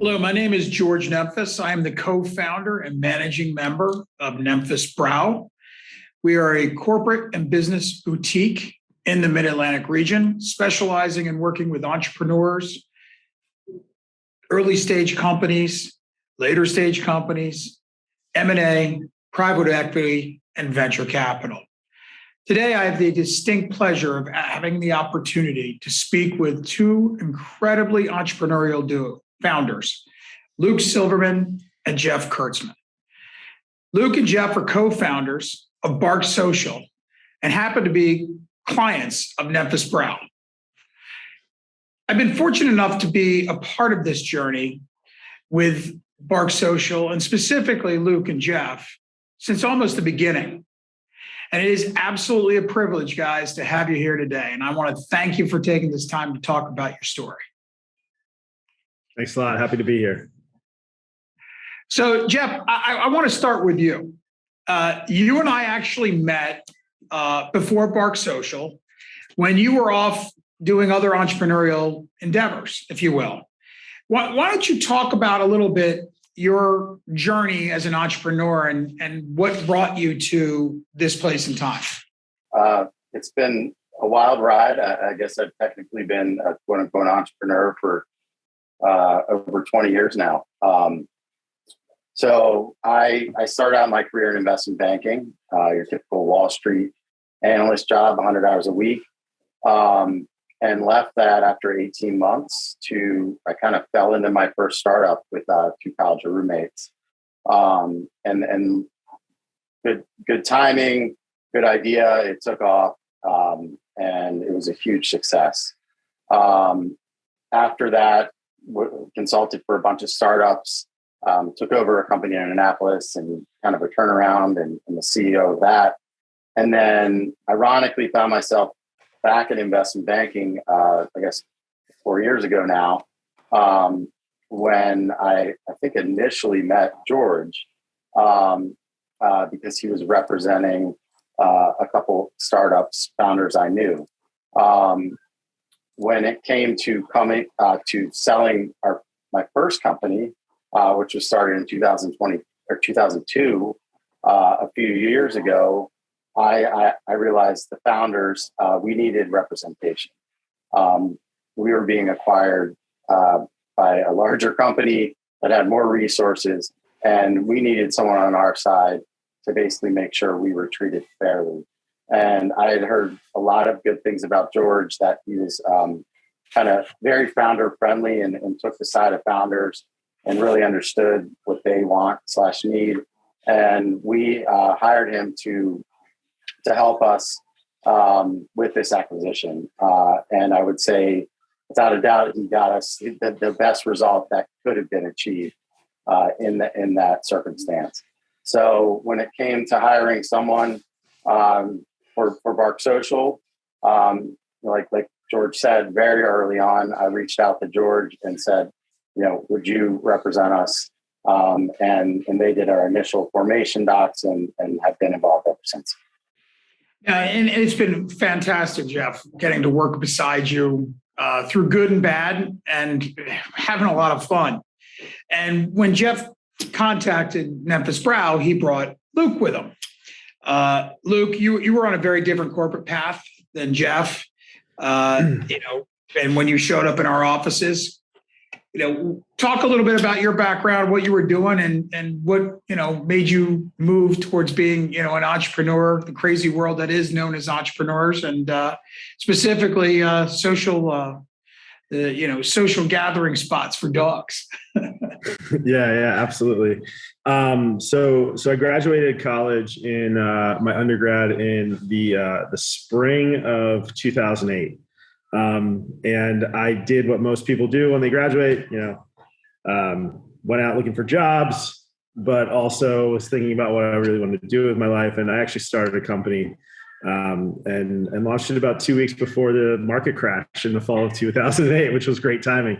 Hello, my name is George Nemphis. I am the co-founder and managing member of Nemphis Brow. We are a corporate and business boutique in the Mid-Atlantic region, specializing in working with entrepreneurs, early stage companies, later stage companies, M&A, private equity, and venture capital. Today, I have the distinct pleasure of having the opportunity to speak with two incredibly entrepreneurial founders, Luke Silverman and Jeff Kurtzman. Luke and Jeff are co-founders of Bark Social and happen to be clients of Nemphis Brow. I've been fortunate enough to be a part of this journey with Bark Social, and specifically Luke and Jeff, since almost the beginning. And it is absolutely a privilege, guys, to have you here today. And I want to thank you for taking this time to talk about your story. Thanks a lot. Happy to be here. So, Jeff, I want to start with you. You and I actually met before Bark Social when you were off doing other entrepreneurial endeavors, if you will. Why don't you talk about a little bit your journey as an entrepreneur and what brought you to this place in time? It's been a wild ride. I guess I've technically been a quote-unquote entrepreneur for over 20 years now. So I started out my career in investment banking, your typical Wall Street analyst job, 100 hours a week, and left that after 18 months I kind of fell into my first startup with two college roommates. And good timing, good idea. It took off, and it was a huge success. After that, consulted for a bunch of startups, took over a company in Annapolis and kind of a turnaround and the CEO of that. And then ironically found myself back in investment banking, I guess 4 years ago now, when I think initially met George because he was representing a couple startups, founders I knew. When it came to coming to selling my first company, which was started in 2020 or 2002, a few years ago, I realized the founders, we needed representation. We were being acquired by a larger company that had more resources, and we needed someone on our side to basically make sure we were treated fairly. And I had heard a lot of good things about George, that he was kind of very founder friendly and took the side of founders and really understood what they want/need. And we hired him to help us with this acquisition. And I would say, without a doubt, he got us the best result that could have been achieved in that circumstance. So when it came to hiring someone for Bark Social, like George said, very early on, I reached out to George and said, would you represent us? And they did our initial formation docs and have been involved ever since. Yeah, and it's been fantastic, Jeff, getting to work beside you through good and bad and having a lot of fun. And when Jeff contacted Nemphis Brow, he brought Luke with him. Luke, you were on a very different corporate path than Jeff, and when you showed up in our offices, talk a little bit about your background, what you were doing, and what, made you move towards being, an entrepreneur, the crazy world that is known as entrepreneurs, and specifically social gathering spots for dogs. Yeah, absolutely. So I graduated college in my undergrad in the spring of 2008. And I did what most people do when they graduate, went out looking for jobs, but also was thinking about what I really wanted to do with my life. And I actually started a company and launched it about 2 weeks before the market crash in the fall of 2008, which was great timing.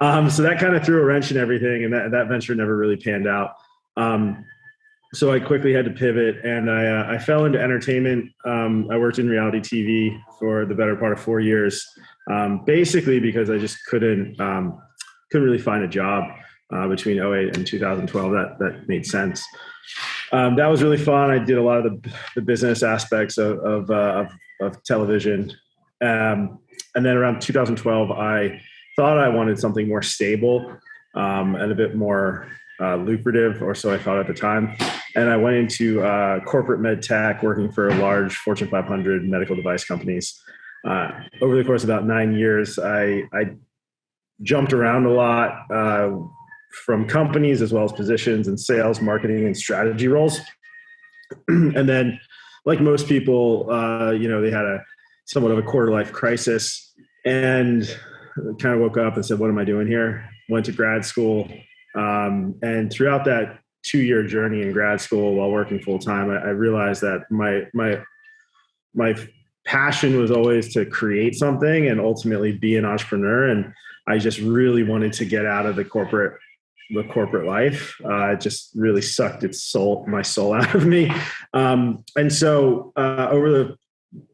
So that kind of threw a wrench in everything, and that venture never really panned out. So I quickly had to pivot, and I fell into entertainment. I worked in reality TV for the better part of 4 years, basically because I just couldn't really find a job. between '08 and 2012. That made sense. That was really fun. I did a lot of the business aspects of television. And then around 2012, I thought I wanted something more stable and a bit more lucrative, or so I thought at the time. And I went into corporate Medtech, working for large Fortune 500 medical device companies. Over the course of about 9 years, I jumped around a lot from companies as well as positions in sales, marketing, and strategy roles. And then, like most people, they had somewhat of a quarter life crisis, and kind of woke up and said, what am I doing here? Went to grad school. And throughout that 2-year journey in grad school while working full time, I realized that my passion was always to create something and ultimately be an entrepreneur. And I just really wanted to get out of the corporate life. It just really sucked my soul out of me. And so over the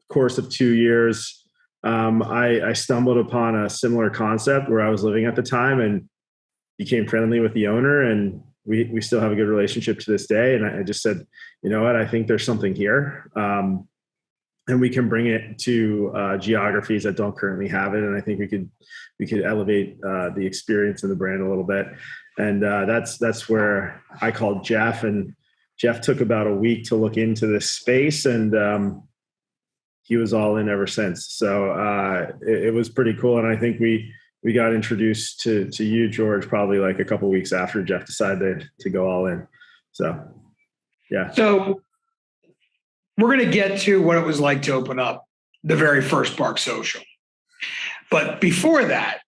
course of 2 years, I stumbled upon a similar concept where I was living at the time and became friendly with the owner, and we still have a good relationship to this day. And I just said, you know what, I think there's something here. And we can bring it to geographies that don't currently have it. And I think we could elevate the experience and the brand a little bit. And that's where I called Jeff, and Jeff took about a week to look into this space, and he was all in ever since. So it was pretty cool. And I think we got introduced to you, George, probably like a couple of weeks after Jeff decided to go all in. So, yeah. So we're going to get to what it was like to open up the very first Bark Social. But before that,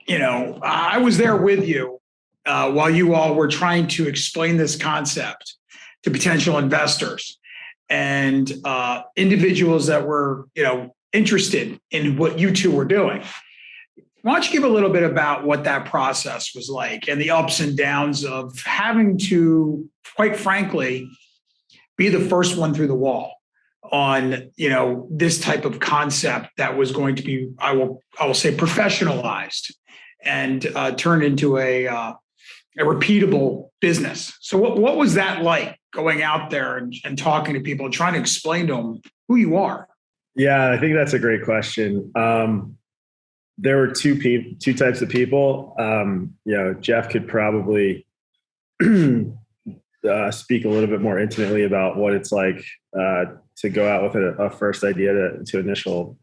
I was there with you while you all were trying to explain this concept to potential investors and individuals that were, interested in what you two were doing. Why don't you give a little bit about what that process was like and the ups and downs of having to, quite frankly, be the first one through the wall on, this type of concept that was going to be, I will say, professionalized and turned into a repeatable business. So what was that like, going out there and talking to people and trying to explain to them who you are? Yeah, I think that's a great question. There were two types of people. Jeff could probably speak a little bit more intimately about what it's like to go out with a first idea to initial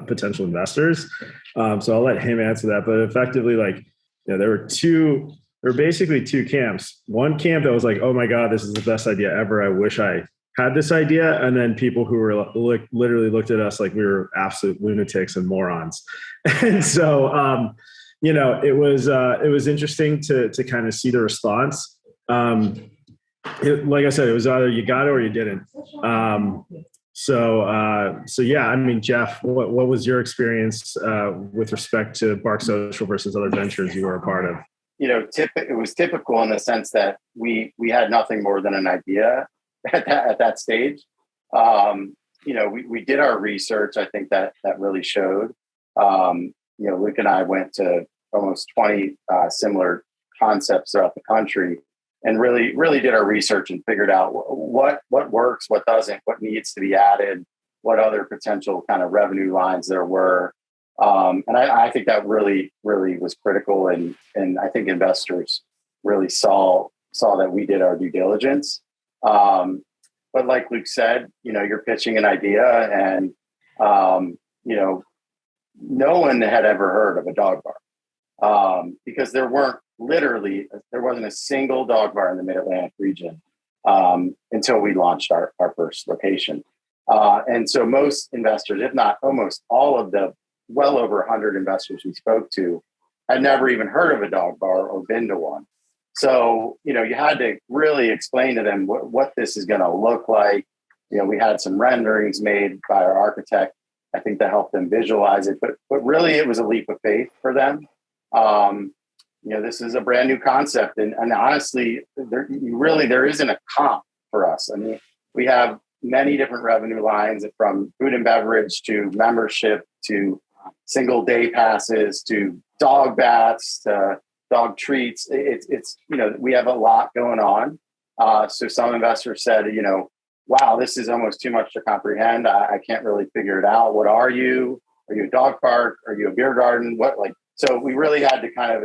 potential investors. So I'll let him answer that. But effectively, there were basically two camps. One camp that was like, oh my God, this is the best idea ever. I wish I had this idea. And then people who were literally looked at us like we were absolute lunatics and morons. And so, it was interesting to kind of see the response. Like I said, it was either you got it or you didn't. So yeah, I mean, Jeff, what was your experience with respect to Bark Social versus other ventures you were a part of? It was typical in the sense that we had nothing more than an idea at that stage. We did our research. I think that really showed. Luke and I went to almost 20 similar concepts throughout the country, and really did our research and figured out what works, what doesn't, what needs to be added, what other potential kind of revenue lines there were. And I think that really was critical, and I think investors really saw that we did our due diligence. But like Luke said, you're pitching an idea, and no one had ever heard of a dog bar because there wasn't a single dog bar in the Mid-Atlantic region until we launched our first location. And so most investors, if not almost all of the well over 100 investors we spoke to, had never even heard of a dog bar or been to one. So, you had to really explain to them what this is going to look like. We had some renderings made by our architect, I think, that helped them visualize it. But really, it was a leap of faith for them. This is a brand new concept. And honestly, there isn't a comp for us. I mean, we have many different revenue lines, from food and beverage to membership to single day passes to dog baths to dog treats. It's we have a lot going on. So some investors said, wow, this is almost too much to comprehend. I can't really figure it out. What are you? Are you a dog park? Are you a beer garden? So we really had to kind of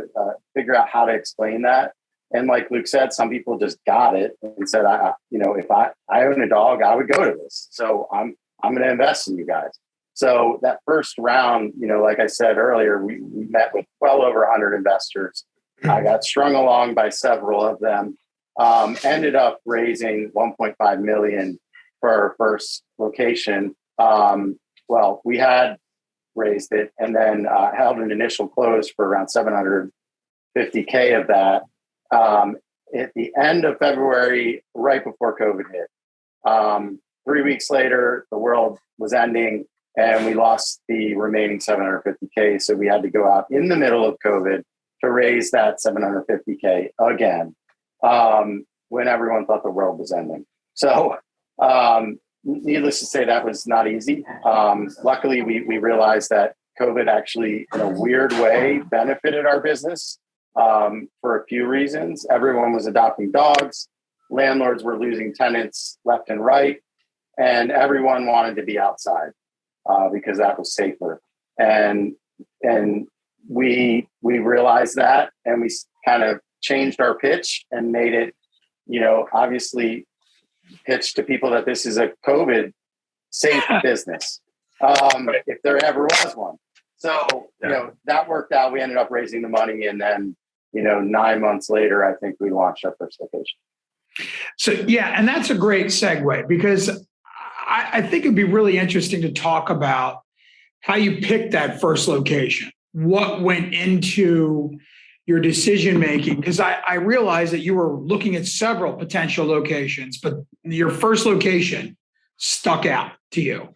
figure out how to explain that. And like Luke said, some people just got it and said, if I own a dog, I would go to this. So I'm going to invest in you guys. So that first round, like I said earlier, we met with well over 100 investors. I got strung along by several of them. Ended up raising 1.5 million for our first location. We had raised it and then held an initial close for around 750K of that. At the end of February, right before COVID hit. 3 weeks later, the world was ending and we lost the remaining 750K. So we had to go out in the middle of COVID to raise that 750K again, when everyone thought the world was ending. So needless to say, that was not easy. Luckily, we realized that COVID actually, in a weird way, benefited our business. For a few reasons. Everyone was adopting dogs. Landlords were losing tenants left and right. And everyone wanted to be outside because that was safer. And we realized that, and we kind of changed our pitch and made it, obviously pitch to people that this is a COVID safe business. If there ever was one. So, that worked out. We ended up raising the money, and then 9 months later, I think we launched our first location. So, and that's a great segue, because I think it'd be really interesting to talk about how you picked that first location. What went into your decision-making? Because I realized that you were looking at several potential locations, but your first location stuck out to you.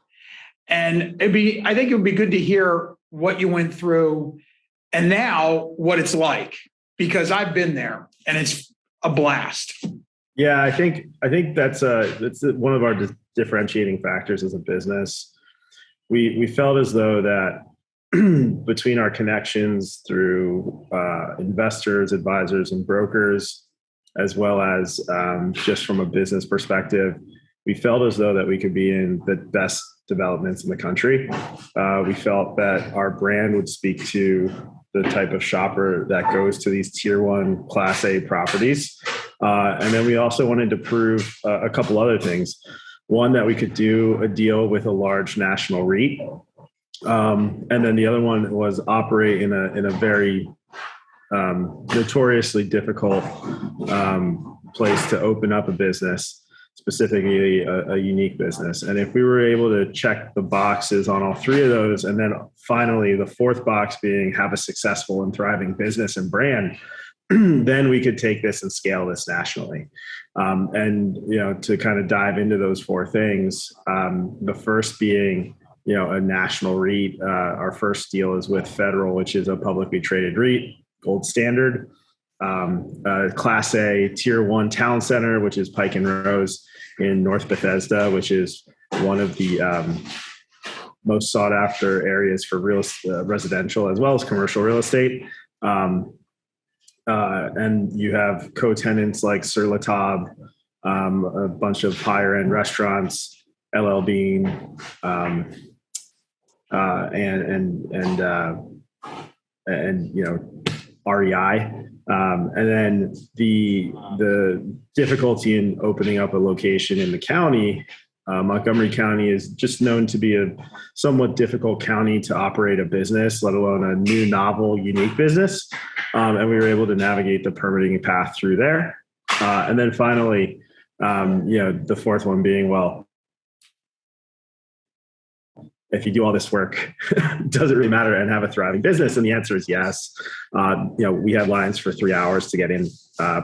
And I think it would be good to hear what you went through and now what it's like, because I've been there and it's a blast. Yeah, I think that's one of our differentiating factors as a business. We felt as though that between our connections through investors, advisors, and brokers, as well as just from a business perspective, we felt as though that we could be in the best developments in the country. We felt that our brand would speak to the type of shopper that goes to these tier 1 class A properties. And then we also wanted to prove a couple other things. One, that we could do a deal with a large national REIT. And then the other one was operate in a very notoriously difficult place to open up a business, specifically a unique business. And if we were able to check the boxes on all three of those, and then finally the fourth box being have a successful and thriving business and brand, then we could take this and scale this nationally. And, to kind of dive into those four things, the first being, a national REIT. Our first deal is with Federal, which is a publicly traded REIT, gold standard. Class A tier 1 town center, which is Pike and Rose in North Bethesda, which is one of the most sought after areas for residential as well as commercial real estate. And you have co-tenants like Sur La Table, a bunch of higher end restaurants, LL Bean, and REI. And then the difficulty in opening up a location in the county, Montgomery County is just known to be a somewhat difficult county to operate a business, let alone a new, novel, unique business. And we were able to navigate the permitting path through there. And then finally, the fourth one being, well, if you do all this work, does it really matter and have a thriving business? And the answer is yes. We had lines for 3 hours to get in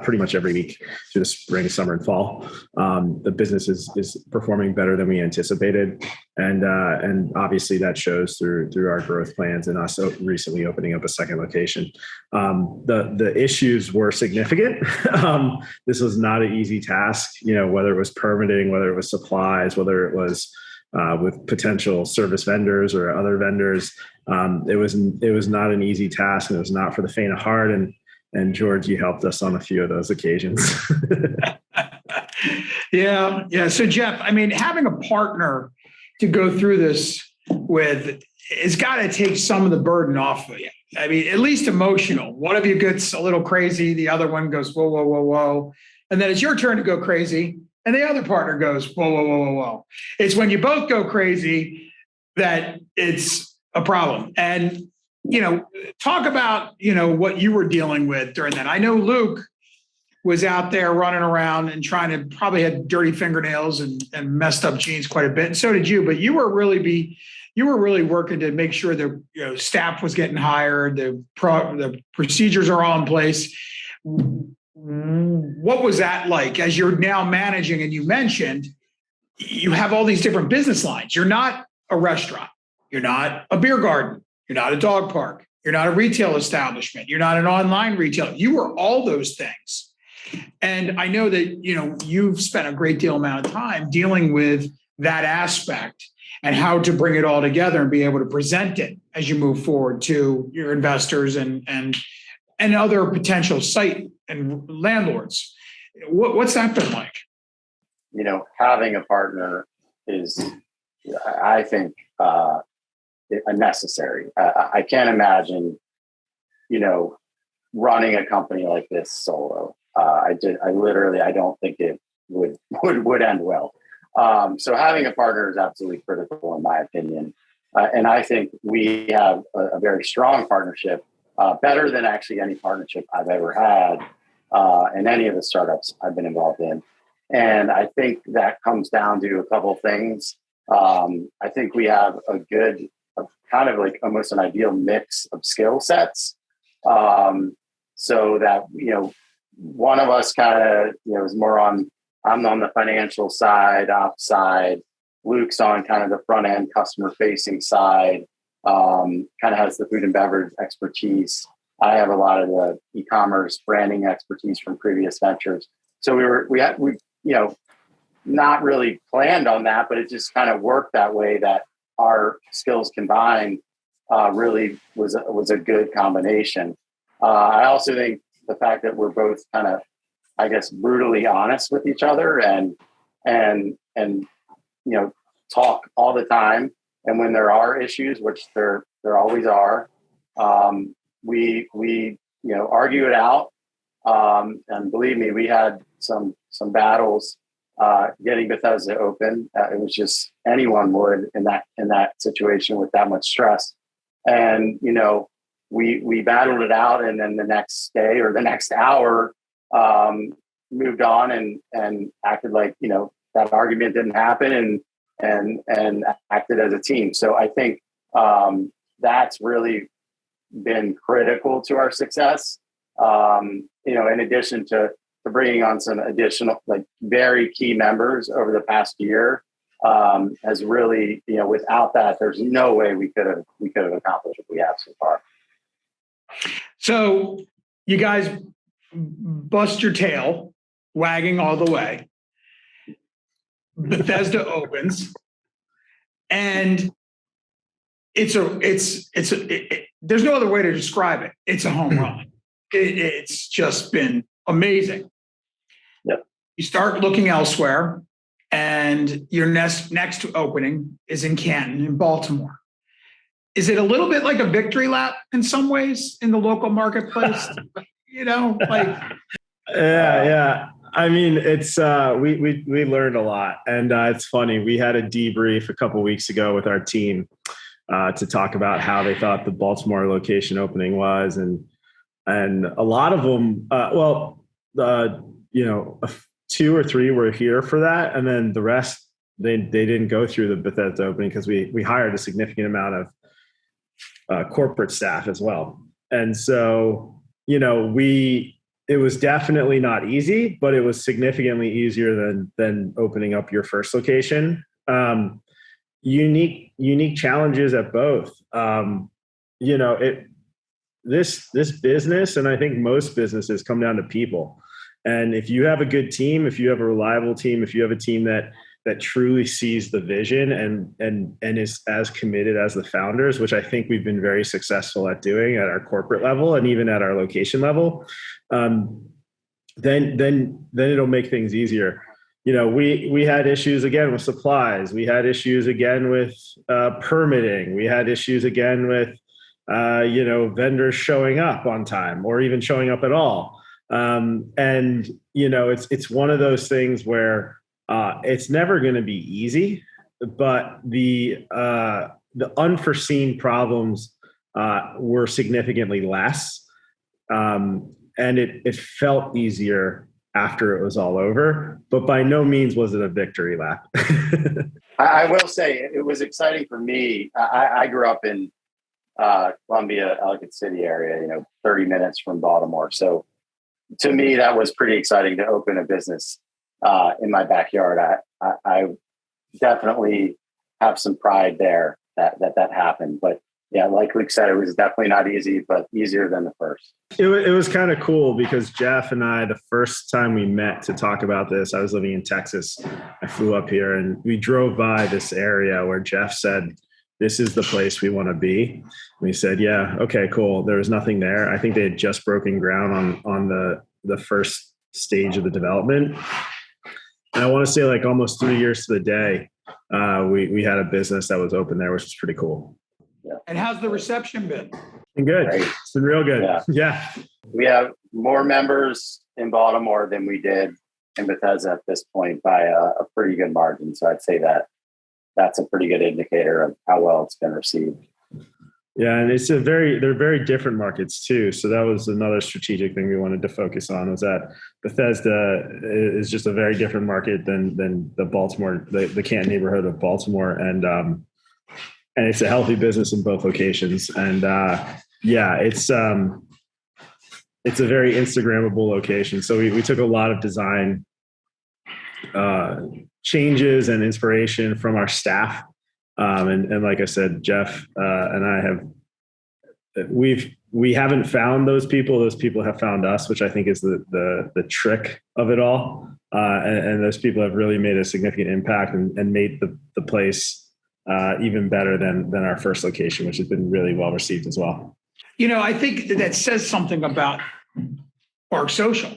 pretty much every week through the spring, summer, and fall. The business is performing better than we anticipated. And obviously that shows through our growth plans and us recently opening up a second location. The issues were significant. This was not an easy task, whether it was permitting, whether it was supplies, whether it was with potential service vendors or other vendors. It was not an easy task, and it was not for the faint of heart. And And George, you helped us on a few of those occasions. Yeah. Yeah. So Jeff, I mean, having a partner to go through this with, it's got to take some of the burden off of you. I mean, at least emotional. One of you gets a little crazy. The other one goes, whoa, whoa, whoa, whoa. And then it's your turn to go crazy. And the other partner goes, whoa, whoa, whoa, whoa, whoa. It's when you both go crazy that it's a problem. And, talk about, what you were dealing with during that. I know Luke was out there running around and trying to probably had dirty fingernails and messed up jeans quite a bit. And so did you, but you were really working to make sure that staff was getting hired, the procedures are all in place. What was that like as you're now managing? And you mentioned you have all these different business lines. You're not a restaurant. You're not a beer garden. You're not a dog park. You're not a retail establishment. You're not an online retailer. You are all those things. And I know that, you've spent a great deal amount of time dealing with that aspect and how to bring it all together and be able to present it as you move forward to your investors and other potential site and landlords. What's that been like? Having a partner is, I think, necessary. I can't imagine, running a company like this solo. I don't think it would end well. So having a partner is absolutely critical, in my opinion. And I think we have a very strong partnership, better than actually any partnership I've ever had in any of the startups I've been involved in. And I think that comes down to a couple of things. I think we have a good, kind of like almost an ideal mix of skill sets, so that, one of us kind of, is more I'm on the financial side, ops side. Luke's on kind of the front end customer facing side, kind of has the food and beverage expertise. I have a lot of the e-commerce branding expertise from previous ventures. So we not really planned on that, but it just kind of worked that way, that our skills combined really was a good combination. I also think the fact that we're both kind of, I guess, brutally honest with each other and talk all the time. And when there are issues, which there always are, we argue it out. And believe me, we had some battles getting Bethesda open. It was just anyone would in that situation with that much stress. And we battled it out, and then the next day or the next hour moved on and acted like that argument didn't happen and acted as a team. So I think that's really been critical to our success. In addition to bringing on some additional, like, very key members over the past year, has really, without that, there's no way we could have accomplished what we have so far. So you guys bust your tail, wagging all the way. Bethesda opens, and there's no other way to describe it. It's a home run. It's just been amazing. Yep. You start looking elsewhere, and your next opening is in Canton, in Baltimore. Is it a little bit like a victory lap in some ways in the local marketplace? Yeah. I mean, it's we learned a lot, and it's funny. We had a debrief a couple of weeks ago with our team to talk about how they thought the Baltimore location opening was, and a lot of them, 2 or 3 were here for that, and then the rest they didn't go through the Bethesda opening because we hired a significant amount of corporate staff as well, and so it was definitely not easy, but it was significantly easier than opening up your first location. Unique challenges at both. This business, and I think most businesses, come down to people. And if you have a good team, if you have a reliable team, if you have a team that that truly sees the vision and is as committed as the founders, which I think we've been very successful at doing at our corporate level and even at our location level, then it'll make things easier. We had issues again with supplies. We had issues again with permitting. We had issues again with vendors showing up on time or even showing up at all. It's one of those things where it's never going to be easy, but the unforeseen problems were significantly less, and it felt easier after it was all over. But by no means was it a victory lap. I will say it was exciting for me. I grew up in Columbia, Ellicott City area, 30 minutes from Baltimore. So to me, that was pretty exciting to open a business in my backyard. I definitely have some pride there that happened. But yeah, like Luke said, it was definitely not easy, but easier than the first. It was kind of cool because Jeff and I, the first time we met to talk about this, I was living in Texas. I flew up here and we drove by this area where Jeff said, "This is the place we want to be." We said, "Yeah, okay, cool." There was nothing there. I think they had just broken ground on the first stage of the development. And I want to say like almost 3 years to the day, we had a business that was open there, which was pretty cool. Yeah. And how's the reception been? Been good. Great. It's been real good. Yeah. We have more members in Baltimore than we did in Bethesda at this point by a pretty good margin. So I'd say that's a pretty good indicator of how well it's been received. Yeah, and they're very different markets too. So that was another strategic thing we wanted to focus on, was that Bethesda is just a very different market than the Baltimore, the Canton neighborhood of Baltimore, and it's a healthy business in both locations. And it's a very Instagrammable location. So we took a lot of design changes and inspiration from our staff. And like I said, Jeff and I we haven't found those people. Those people have found us, which I think is the trick of it all. And those people have really made a significant impact and made the place even better than our first location, which has been really well received as well. I think that says something about Park Social.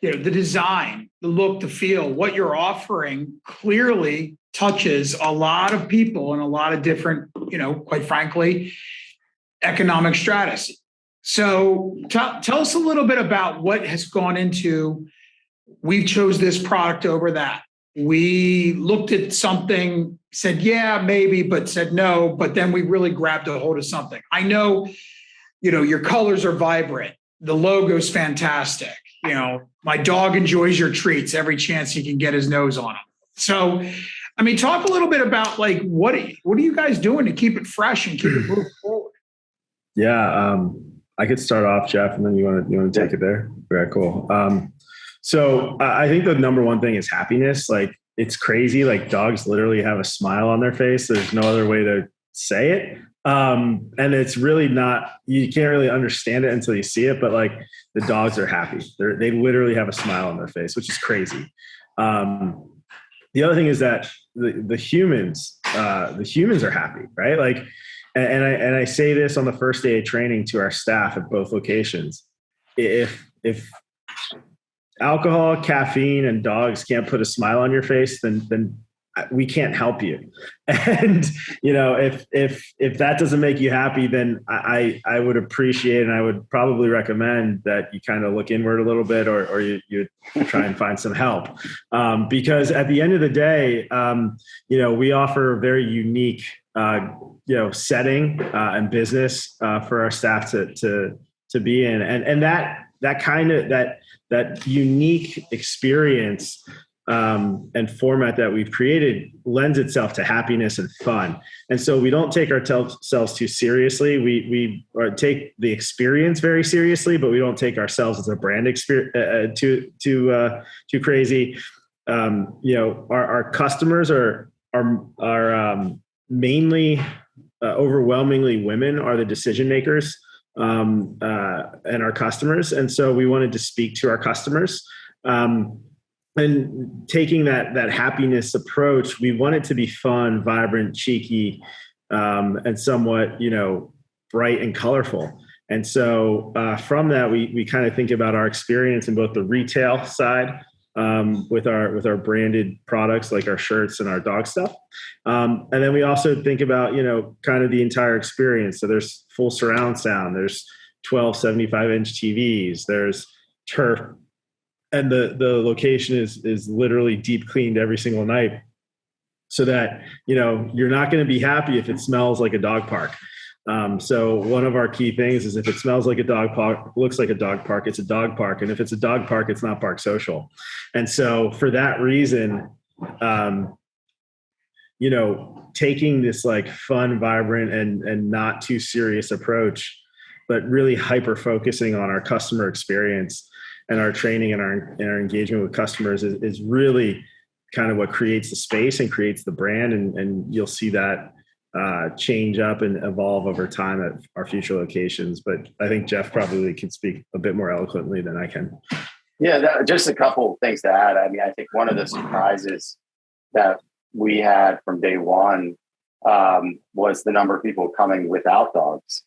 The design, the look, the feel, what you're offering clearly touches a lot of people in a lot of different, quite frankly, economic stratus. So tell us a little bit about what has gone into, we chose this product over that. We looked at something, said, yeah, maybe, but said no, but then we really grabbed a hold of something. I know, your colors are vibrant. The logo's fantastic. My dog enjoys your treats every chance he can get his nose on them. So, talk a little bit about what are you guys doing to keep it fresh and keep it moving forward? Yeah, I could start off, Jeff, and then you want to take it there. Very cool. So I think the number one thing is happiness. It's crazy. Dogs literally have a smile on their face. There's no other way to say it. And it's really not, you can't really understand it until you see it, but the dogs are happy. They literally have a smile on their face, which is crazy. The other thing is that the humans are happy, right? And I say this on the first day of training to our staff at both locations. If alcohol, caffeine, and dogs can't put a smile on your face, then we can't help you. And if that doesn't make you happy, then I would appreciate, and I would probably recommend that you kind of look inward a little bit, or you try and find some help. Because at the end of the day, we offer a very unique setting and business for our staff to be in, and that unique experience and format that we've created lends itself to happiness and fun. And so we don't take ourselves too seriously. We take the experience very seriously, but we don't take ourselves as a brand too crazy. Our customers are mainly overwhelmingly women are the decision makers and our customers. And so we wanted to speak to our customers. and taking that happiness approach, we want it to be fun, vibrant, cheeky, and somewhat, bright and colorful. And so from that, we kind of think about our experience in both the retail side, with our branded products like our shirts and our dog stuff. And then we also think about, kind of the entire experience. So there's full surround sound, there's 12 75-inch TVs, there's turf, and the location is literally deep cleaned every single night, so that, you're not going to be happy if it smells like a dog park. So one of our key things is if it smells like a dog park, looks like a dog park, it's a dog park. And if it's a dog park, it's not Park Social. And so for that reason, taking this like fun, vibrant, and not too serious approach, but really hyper focusing on our customer experience and our training and our engagement with customers is really kind of what creates the space and creates the brand. And you'll see that change up and evolve over time at our future locations. But I think Jeff probably can speak a bit more eloquently than I can. Yeah, just a couple of things to add. I mean, I think one of the surprises that we had from day one was the number of people coming without dogs.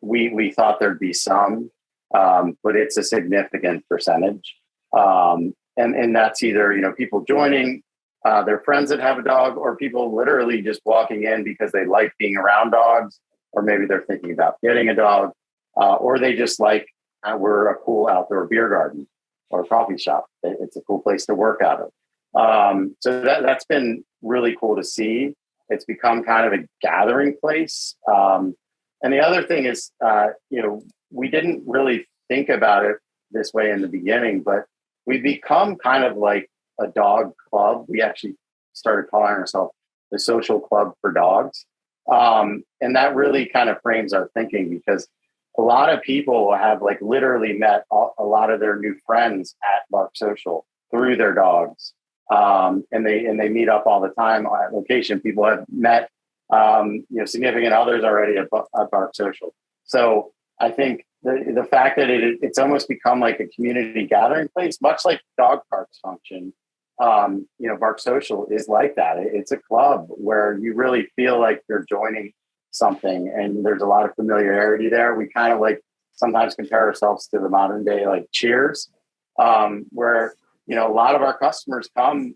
We thought there'd be some, but it's a significant percentage. And that's either, people joining their friends that have a dog, or people literally just walking in because they like being around dogs, or maybe they're thinking about getting a dog, or they just like, we're a cool outdoor beer garden or a coffee shop. It's a cool place to work out of. So that's been really cool to see. It's become kind of a gathering place. And the other thing is, we didn't really think about it this way in the beginning, but we become kind of like a dog club. We actually started calling ourselves the Social Club for Dogs. And that really kind of frames our thinking, because a lot of people have like literally met a lot of their new friends at Bark Social through their dogs. And they meet up all the time at location. People have met, significant others already at Bark Social. So I think the fact that it's almost become like a community gathering place, much like dog parks function. Bark Social is like that. It's a club where you really feel like you're joining something, and there's a lot of familiarity there. We kind of like sometimes compare ourselves to the modern day like Cheers, where a lot of our customers come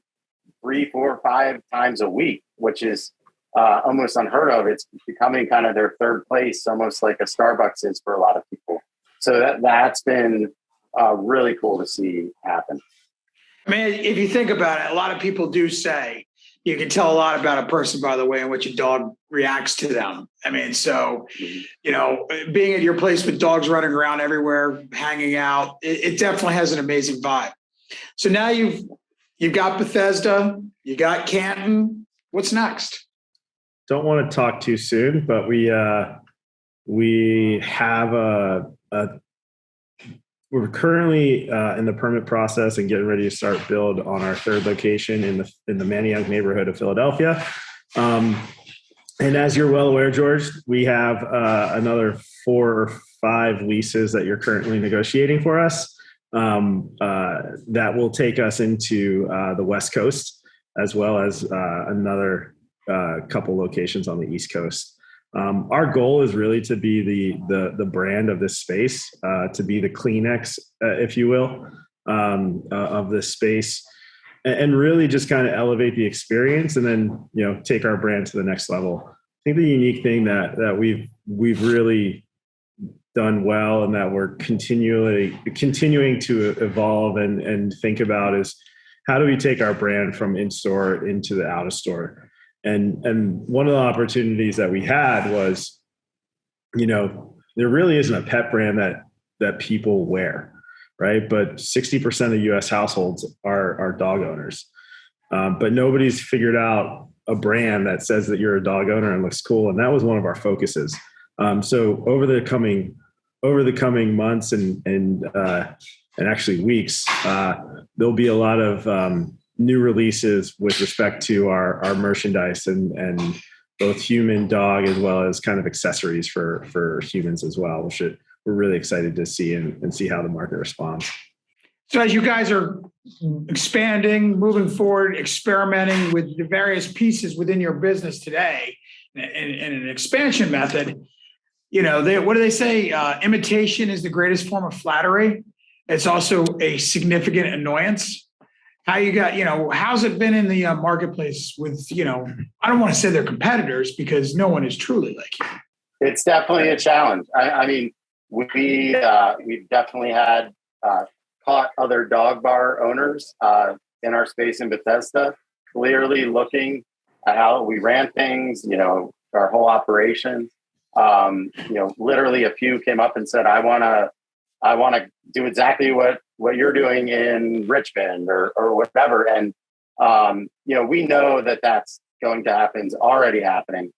3, 4, 5 times a week, which is almost unheard of. It's becoming kind of their third place, almost like a Starbucks is for a lot of people. So that's been really cool to see happen. I mean, if you think about it, a lot of people do say you can tell a lot about a person by the way in which a dog reacts to them. I mean, so, being at your place with dogs running around everywhere, hanging out, it definitely has an amazing vibe. So now you've got Bethesda, you got Canton. What's next? Don't want to talk too soon, but we have we're currently in the permit process and getting ready to start build on our third location in the Manayunk neighborhood of Philadelphia. And as you're well aware, George, we have another 4 or 5 leases that you're currently negotiating for us that will take us into the West Coast, as well as another couple locations on the East Coast. Our goal is really to be the brand of this space, to be the Kleenex, if you will, of this space, and really just kind of elevate the experience, and then take our brand to the next level. I think the unique thing that we've really done well, and that we're continuing to evolve and think about, is how do we take our brand from in-store into the out-of-store. And one of the opportunities that we had was, there really isn't a pet brand that people wear, right? But 60% of U.S. households are dog owners. But nobody's figured out a brand that says that you're a dog owner and looks cool. And that was one of our focuses. So over the coming months and actually weeks, there'll be a lot of new releases with respect to our merchandise and both human, dog, as well as kind of accessories for humans as well, which we're really excited to see and see how the market responds. So as you guys are expanding, moving forward, experimenting with the various pieces within your business today in an expansion method, what do they say? Imitation is the greatest form of flattery. It's also a significant annoyance. How's it been in the marketplace with, I don't want to say they're competitors because no one is truly like you. It's definitely a challenge. I mean, we've definitely had caught other dog bar owners in our space in Bethesda, clearly looking at how we ran things, our whole operation. Literally a few came up and said, I want to do exactly what you're doing in Richmond or whatever. And, we know that that's going to happen. It's already happening.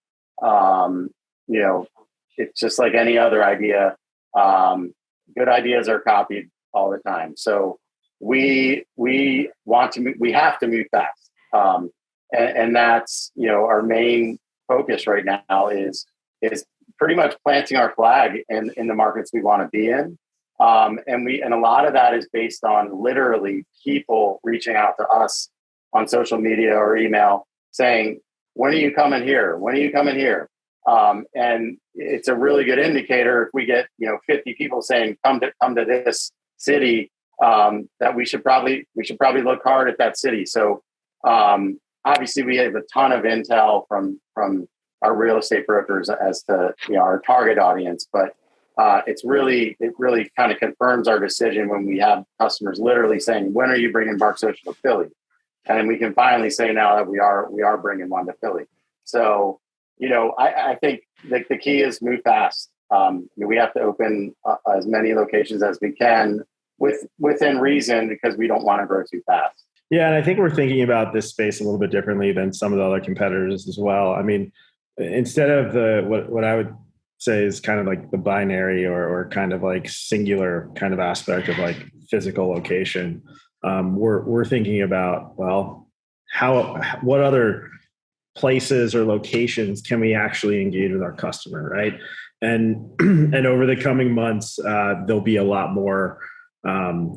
It's just like any other idea. Good ideas are copied all the time. So we have to move fast. And that's, our main focus right now is pretty much planting our flag in the markets we want to be in. And a lot of that is based on literally people reaching out to us on social media or email saying, when are you coming here? When are you coming here? And it's a really good indicator if we get, 50 people saying, come to this city, that we should probably look hard at that city. So, obviously we have a ton of intel from our real estate brokers as to, our target audience, but it really kind of confirms our decision when we have customers literally saying, when are you bringing Bark Social to Philly? And we can finally say now that we are bringing one to Philly. So, I think the key is move fast. We have to open as many locations as we can within reason because we don't want to grow too fast. Yeah. And I think we're thinking about this space a little bit differently than some of the other competitors as well. I mean, instead of what I would say is kind of like the binary or kind of like singular kind of aspect of like physical location, we're thinking about, well, what other places or locations can we actually engage with our customer, right? And over the coming months, there'll be a lot more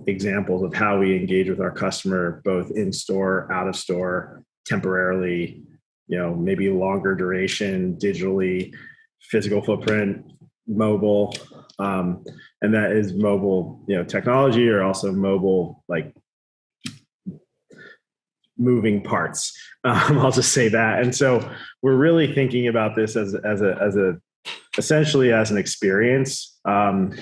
examples of how we engage with our customer, both in store, out of store, temporarily, maybe longer duration, digitally, physical footprint, mobile, and that is mobile, technology, or also mobile, like moving parts. I'll just say that. And so we're really thinking about this as a essentially as an experience, and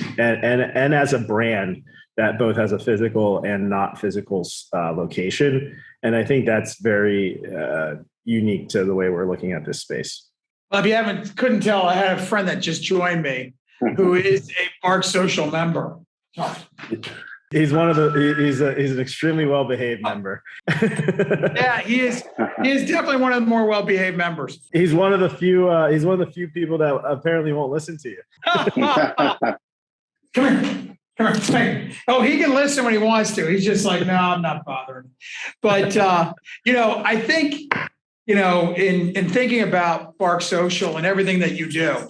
as a brand that both has a physical and not physical location. And I think that's very unique to the way we're looking at this space. Well, if you couldn't tell, I had a friend that just joined me who is a Bark Social member. He's he's an extremely well-behaved member. Yeah, he is definitely one of the more well-behaved members. He's one of the few people that apparently won't listen to you. Come here. Oh, he can listen when he wants to. He's just like, no, I'm not bothering. But I think, in thinking about Bark Social and everything that you do,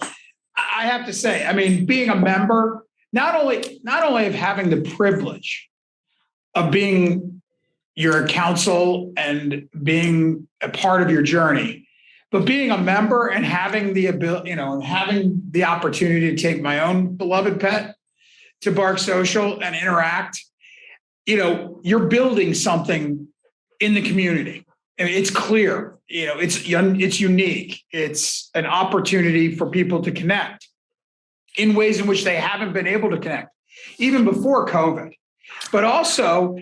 I have to say, I mean, being a member, not only of having the privilege of being your counsel and being a part of your journey, but being a member and having the ability, having the opportunity to take my own beloved pet to Bark Social and interact, you're building something in the community. I mean, it's clear, it's unique. It's an opportunity for people to connect in ways in which they haven't been able to connect, even before COVID. But also,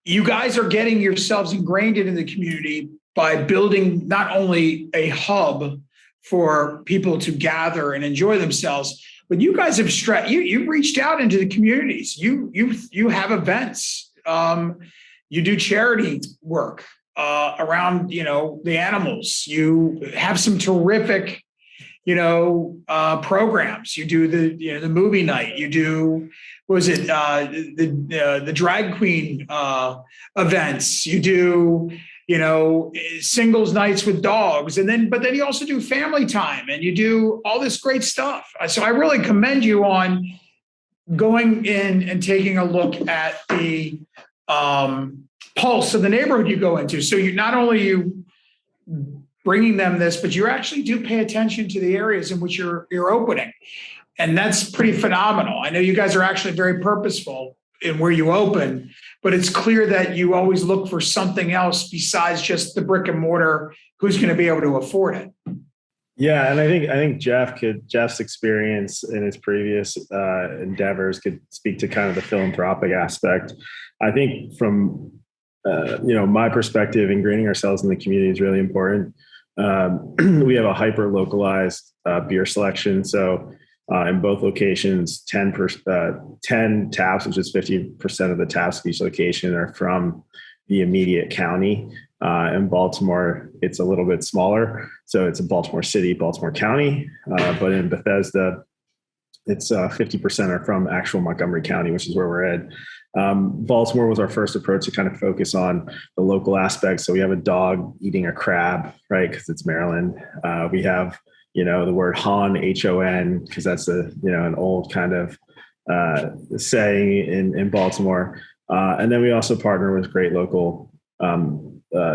you guys are getting yourselves ingrained into the community by building not only a hub for people to gather and enjoy themselves, but you guys have you've reached out into the communities. You have events. You do charity work around the animals. You have some terrific programs. You do the movie night. You do, the drag queen events. You do, singles nights with dogs. But then you also do family time and you do all this great stuff. So I really commend you on going in and taking a look at the pulse of the neighborhood you go into. So you not only you bringing them this, but you actually do pay attention to the areas in which you're opening. And that's pretty phenomenal. I know you guys are actually very purposeful in where you open, but it's clear that you always look for something else besides just the brick and mortar, who's going to be able to afford it. Yeah, and I think Jeff's experience in his previous endeavors could speak to kind of the philanthropic aspect. I think from my perspective, ingraining ourselves in the community is really important. We have a hyper localized beer selection, so in both locations, 10 taps, which is 50% of the taps of each location, are from the immediate county. In Baltimore, it's a little bit smaller. So it's in Baltimore City, Baltimore County. But in Bethesda, it's 50% are from actual Montgomery County, which is where we're at. Baltimore was our first approach to kind of focus on the local aspects. So we have a dog eating a crab, right? Because it's Maryland. We have, the word Hon, H-O-N, because that's an old kind of saying in Baltimore. And then we also partner with great local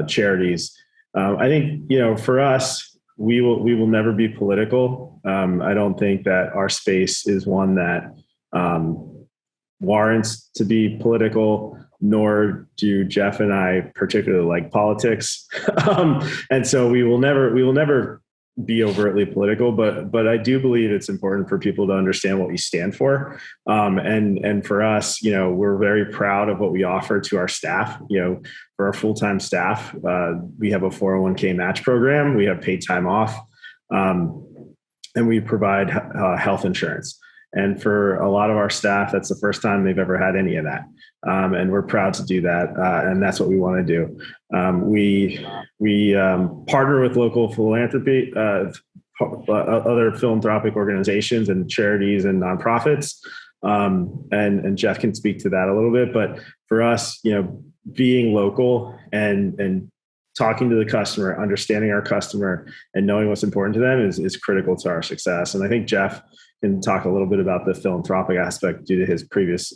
charities. I think, for us, we will never be political. I don't think that our space is one that warrants to be political, nor do Jeff and I particularly like politics. And so we will never be overtly political, but I do believe it's important for people to understand what we stand for. And for us, we're very proud of what we offer to our staff. For our full-time staff, we have a 401k match program. We have paid time off, and we provide health insurance. And for a lot of our staff, that's the first time they've ever had any of that. And we're proud to do that. And that's what we want to do. We partner with local philanthropy, other philanthropic organizations and charities and nonprofits. And Jeff can speak to that a little bit. But for us, being local and talking to the customer, understanding our customer and knowing what's important to them is critical to our success. And I think Jeff can talk a little bit about the philanthropic aspect due to his previous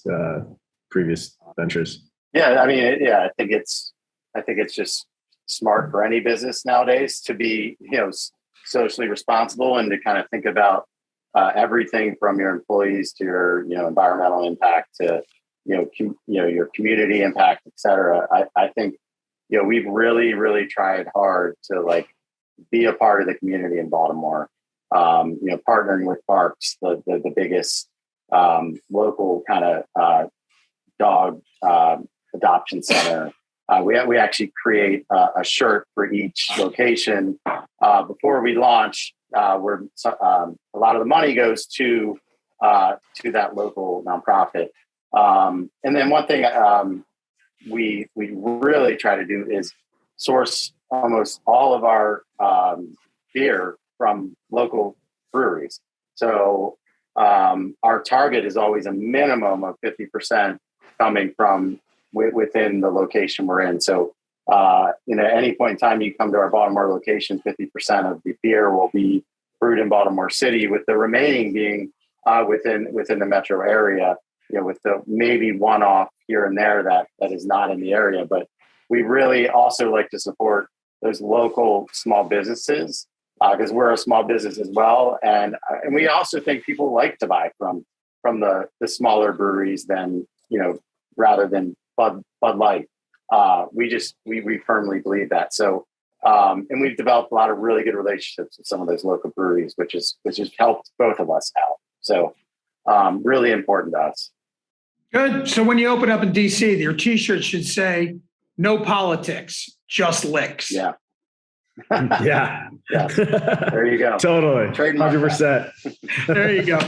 ventures. Yeah, I think it's just smart for any business nowadays to be, socially responsible and to kind of think about everything from your employees to your, environmental impact to, your community impact, et cetera. I think, we've really, really tried hard to be a part of the community in Baltimore. Partnering with Parks, the biggest local kind of dog adoption center. We actually create a shirt for each location before we launch. Where a lot of the money goes to that local nonprofit. And then one thing we really try to do is source almost all of our beer from local breweries. So our target is always a minimum of 50% coming from within the location we're in. So, at any point in time you come to our Baltimore location, 50% of the beer will be brewed in Baltimore City, with the remaining being within the metro area, with the maybe one-off here and there that is not in the area. But we really also like to support those local small businesses because we're a small business as well. And we also think people like to buy from the smaller breweries than, rather than Bud Light. We firmly believe that. So, and we've developed a lot of really good relationships with some of those local breweries, which has helped both of us out. So, really important to us. Good. So when you open up in DC, your T-shirt should say "No politics, just licks." Yeah. Yeah. There you go. Totally. 100%. There you go.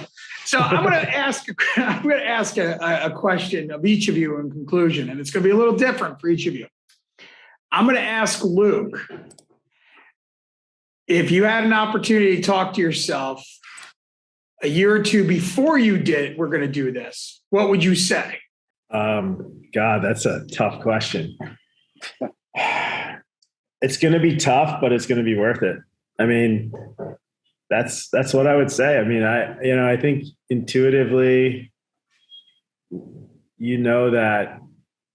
So I'm going to ask a question of each of you in conclusion, and it's going to be a little different for each of you. I'm going to ask Luke, if you had an opportunity to talk to yourself a year or two before you did, we're going to do this, what would you say? God, that's a tough question. It's going to be tough, but it's going to be worth it. I mean, that's what I would say. I mean, I think intuitively, that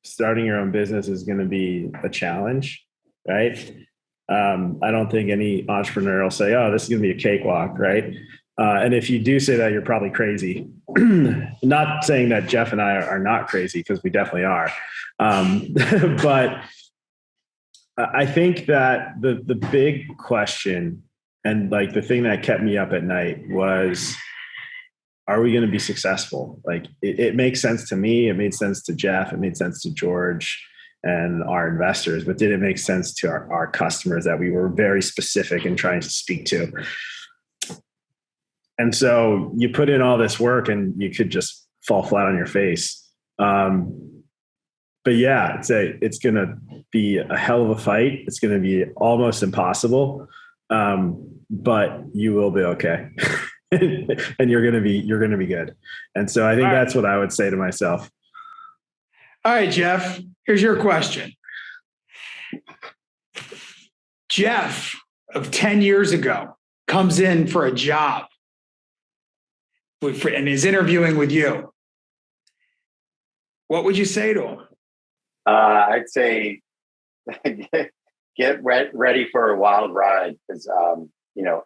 starting your own business is going to be a challenge, right? I don't think any entrepreneur will say, "Oh, this is going to be a cakewalk," right? And if you do say that, you're probably crazy. Not saying that Jeff and I are not crazy, because we definitely are. But I think that the big question, and like the thing that kept me up at night, was, are we going to be successful? Like it makes sense to me. It made sense to Jeff. It made sense to George and our investors, but did it make sense to our customers that we were very specific in trying to speak to? And so you put in all this work and you could just fall flat on your face. But yeah, it's going to be a hell of a fight. It's going to be almost impossible. But you will be okay. And you're going to be good. And so I think that's what I would say to myself. All right, Jeff, here's your question. Jeff of 10 years ago comes in for a job and is interviewing with you. What would you say to him? I'd say get ready for a wild ride, because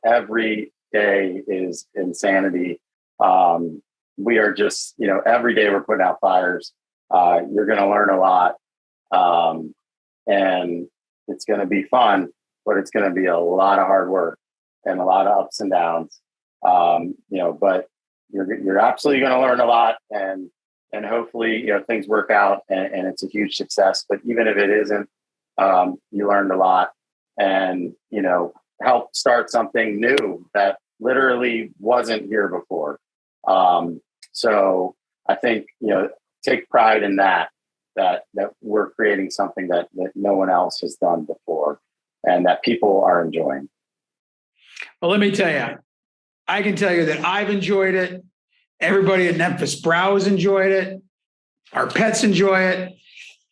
every day is insanity. We are just, every day we're putting out fires. You're going to learn a lot, and it's going to be fun, but it's going to be a lot of hard work and a lot of ups and downs. But you're absolutely going to learn a lot, and hopefully, things work out and it's a huge success. But even if it isn't, you learned a lot, and, help start something new that literally wasn't here before. So I think, take pride in that we're creating something that no one else has done before and that people are enjoying. Well, let me tell you, I can tell you that I've enjoyed it. Everybody at Memphis Brow has enjoyed it. Our pets enjoy it.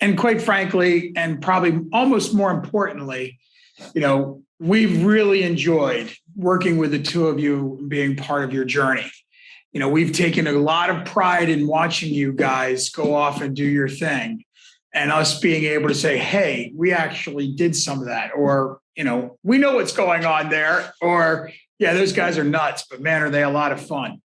And quite frankly, and probably almost more importantly, we've really enjoyed working with the two of you and being part of your journey. We've taken a lot of pride in watching you guys go off and do your thing, and us being able to say, hey, we actually did some of that, or, we know what's going on there, or, yeah, those guys are nuts, but man, are they a lot of fun.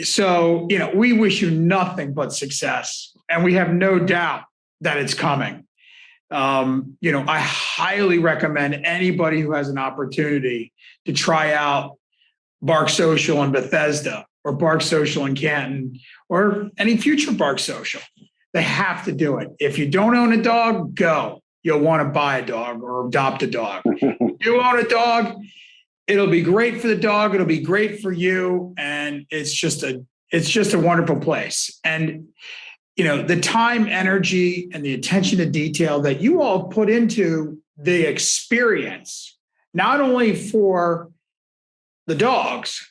So, we wish you nothing but success, and we have no doubt that it's coming. I highly recommend anybody who has an opportunity to try out Bark Social in Bethesda, or Bark Social in Canton, or any future Bark Social. They have to do it. If you don't own a dog, go. You'll want to buy a dog or adopt a dog. You own a dog, it'll be great for the dog. It'll be great for you. And it's just a wonderful place. And, the time, energy, and the attention to detail that you all put into the experience, not only for the dogs,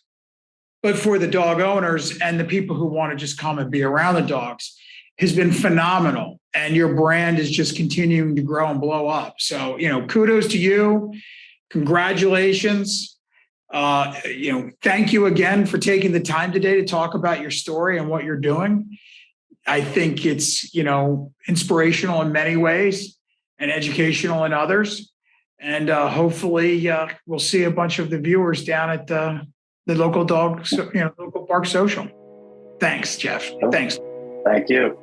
but for the dog owners and the people who want to just come and be around the dogs, has been phenomenal. And your brand is just continuing to grow and blow up. So, kudos to you. Congratulations. Thank you again for taking the time today to talk about your story and what you're doing. I think it's, inspirational in many ways and educational in others. And hopefully we'll see a bunch of the viewers down at the local local Bark Social. Thanks, Jeff. Thanks. Thank you.